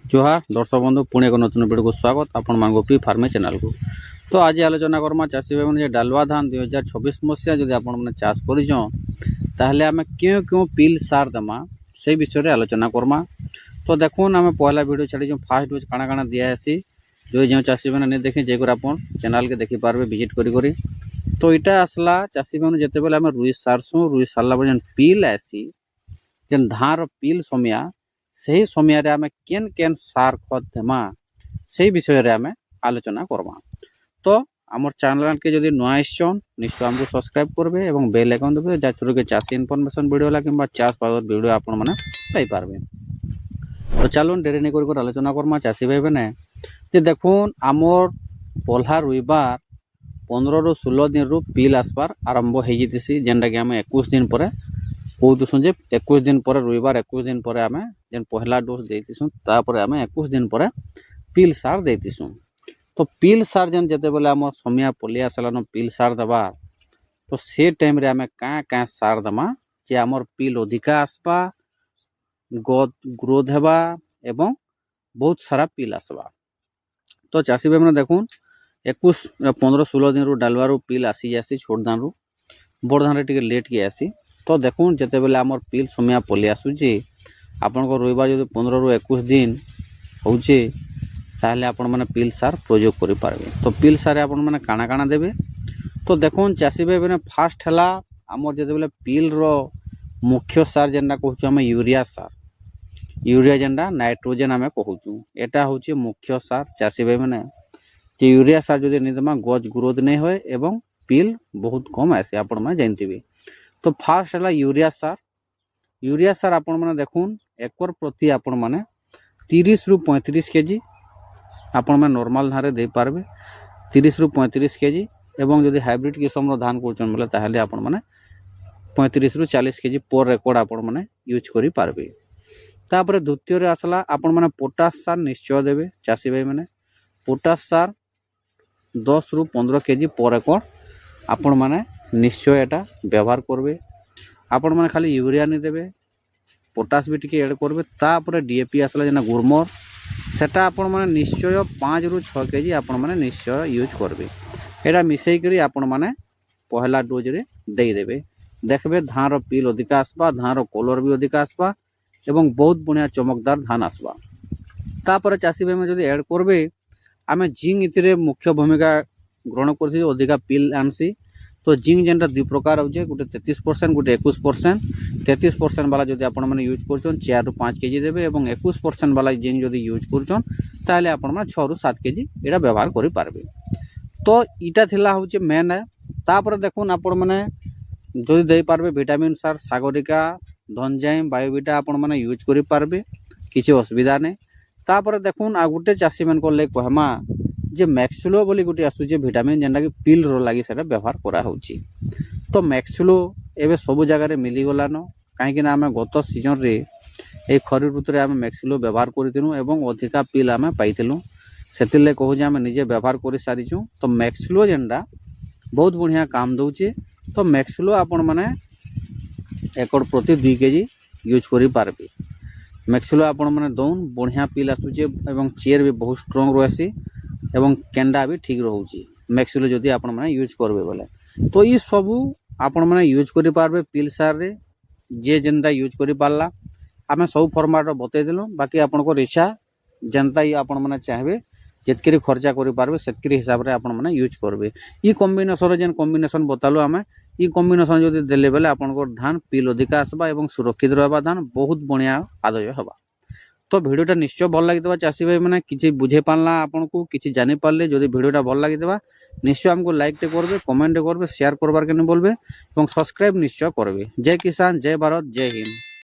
जोहार दर्शक बंधु पुणे एक नतून वीडियो को स्वागत आपण मान पी फार्मे चैनल को। तो आज आलोचना करमा चाषी भाई मैंने डालुआ धान 2026 मसीहा जब आपण चाष कर आम क्यों क्यों पिल सार देमा से विषय में आलोचना करमा। तो देखुन आम पहला वीडियो छाड़ी फास्ट डोज काଣା काଣା दियासी जो चाषी मैंने नहीं देखे जेकर आप चैनल के देखिपारे विजिट करी। तो यहाँ आसला चाषी मैंने जिते बेले आम रुई सारसुँ रुई सारा जेन पिल आसी जेन धान पिल समिया से समय आम केन केन सार खत देमा से विषय में आम आलोचना करमा। तो आम चैनल के जदि नुआ आसन निश्चय आमको सब्सक्राइब करेंगे और बेल आइकन देवे जहाँ के चाषी इनफर्मेशन वीडियो ला कि चाष पावर वीडियो आपण मैंने पारे। तो चलो डेरी नहीं कर आलोचना करमा चाषी भाई मैंने जे देखुन आमर पल्हा रुइबार 15 ରୁ 16 दिन रू पिल आसबार आरंभ हो जाती जेनटा कि आम 21 दिन पर कहूँ जे 21 दिन पर रुइबार 21 दिन पर आम जेन पहला डोज देतीसुँ तापर आम 21 दिन पर पिल सार देतीसुँ। तो पिल सार जेन जिते बेले आम समिया पलिया सालान पिल सार देवा तो से टाइम रे आम क्या सार देमा जे आमर पिल अधिका आसबा ग्रोथ हेबा एवं बहुत सारा पिल आसबा। तो चाषी भाई मैंने देखुन 15-16 दिन रू डालुआ रू पिल आसी जासी छोट धान रू बड़ धान रे लेट के आसी। तो देखुन जिते बेले आमर पिल समिया पलि आसूची आपण को रविवार जो 15 ରୁ 21 दिन होचे ताहले आपण माने पिल सार प्रयोग करि पारबे। तो पिल सार आपण माने काना काना देबे। तो देखुन चाषी भाई मैंने फास्ट हला आमर जिते बेले पिल रो मुख्य सार जेनटा कहूँ आम यूरिया सार यूरिया जेनटा नाइट्रोजेन आम कहूँ एटा होचे मुख्य सार चाषी भाई मैंने कि यूरिया सार जो नहीं देमा गज ग्रोथ नहीं होए एवं पिल बहुत कम आसे आपण माने जानथिबे। तो फास्ट है यूरिया सार आपण माने देखुन एकर प्रति आपण माने 30 ରୁ 35 केजी आपण माने नॉर्मल धान रे दे पारबे 30 ରୁ 35 केजी एवं जदि हाइब्रिड किस्म रो धान करछन बोले ताहले आपण माने 35 ରୁ 40 केजी पर रेकर्ड आपण माने यूज करि पारबे। तापर द्वितीय रे आसला आपण माने पोटास सार निश्चय देबे चाषी भाई माने पोटास सार 10 ରୁ 15 केजी पर एकड़ आपण माने निश्चय एटा व्यवहार करबे। आपण माने खाली यूरिया नहीं देबे पोटास भी टिके ऐड करबे। तापर डीएपी आसला जेना गुरमर सेटा आपण माने निश्चय 5 ରୁ 6 केजी आपण माने निश्चय यूज करबे। एटा मिसई करी आपण माने पहला डोज रे देई देबे देखबे धान रो पिल अधिका आसबा धान रो कलर भी अधिका आसबा एवं बहुत बढ़िया चमकदार धान आसबा। तापर चाषी भाई में जदि ऐड करबे आमे जिंक इथिरे मुख्य भूमिका ग्रहण करछि अधिका पिल आनसी। तो जिंक जेनटा दुई प्रकार होचे गोटे 33% गोटे 21%। 33% वाला जदि आपण माने यूज करछन 4 ରୁ 5 केजी देबे एवं 21% वाला जिंक जदि यूज करछन ताले आपण माने 6 ରୁ 7 केजी एटा व्यवहार करि पारबे। तो इटा थिला होचे मेन है। तापर देखुन आपण माने जदि देई पारबे विटामिन सार सागरिका धनजाइम बायोविटा आपण माने यूज करि पारबे किछि असुविधा नै। तापर देखुन आ गुटे चाषी मन को ले कहमा जे मैक्सुलो बोली गोटे आसुचे विटामिन जेनटा कि पिल रो लागि सेटा व्यवहार करा होची। तो मैक्सुलो एबे सब जगह रे मिली गलानो काहेकि ना आमे गत सीजन रे ए खरीफ ऋतु रे आमे मैक्सुलो व्यवहार करितिनु एवं अधिका पिल आमे पाइतिलु सेतिले कहू जे आमे निजे व्यवहार करि सारिचु। तो मैक्सुलो जेनटा बहुत बढ़िया काम दउचे। तो मैक्सुलो आपण माने एकड़ प्रति 2 केजी यूज करि पारबे। मैक्सुलो आपण माने दउन बढ़िया पिल आसुचे एवं चेयर भी बहुत स्ट्रांग रहसी एवं केंडा भी ठीक रहउची मैक्सुलो जदि आपण माने यूज करबे बोले। तो ई सबू आपण माने यूज करि पारबे पिल सार रे जे जेनता यूज करि पारला आमे सब फॉर्मेट रो बतै देलु बाकी आपण को इच्छा जनता ही आपण माने चाहबे जेतकरी खर्चा करि पारबे सेतकरी हिसाब रे आपण माने यूज करबे। ई कॉम्बिनेशन रे जेन कॉम्बिनेशन बतालु आमे ई कॉम्बिनेशन जदि देले बेले आपण को धान पिल अधिका आसबा एवं सुरक्षित रहबा धान बहुत बढ़िया आदाय हेबा। तो वीडियोटा निश्चय भल लगी चाषी भाई मैंने किसी बुझे पाला आपन को किसी जानी पारे जदि वीडियोटा भल लगी निश्चय हमको लाइक टे करबे कमेंट करबे शेयर करबार के बोलबे और सब्सक्राइब निश्चय करबे। जय किसान जय भारत जय हिंद।